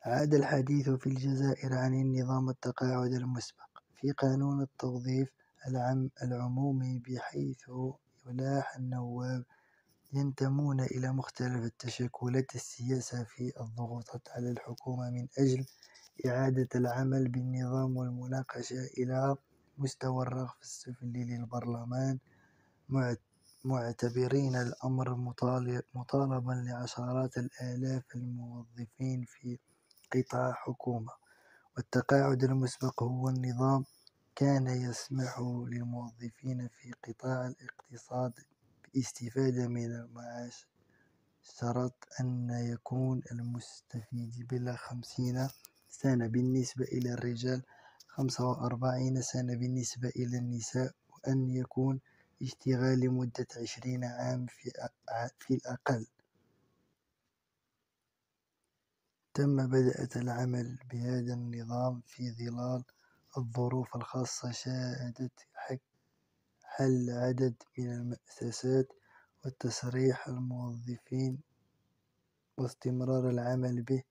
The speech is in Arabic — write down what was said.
عاد الحديث في الجزائر عن النظام التقاعد المسبق في قانون التوظيف العمومي، بحيث يلاح النواب ينتمون إلى مختلف التشكلات السياسية في الضغوطات على الحكومة من أجل إعادة العمل بالنظام والمناقشة إلى مستوى الرغف السفلي للبرلمان، معتبرين الأمر مطالبا لعشرات الآلاف الموظفين في قطاع حكومة. والتقاعد المسبق هو النظام كان يسمح للموظفين في قطاع الاقتصاد بالاستفادة من المعاش، شرط أن يكون المستفيد بلغ 50 سنة بالنسبة إلى الرجال، 45 سنة بالنسبة إلى النساء، وأن يكون اشتغال لمدة 20 عام في الأقل. بدأت العمل بهذا النظام في ظلال الظروف الخاصة شهدت حل عدد من المؤسسات وتسريح الموظفين واستمرار العمل به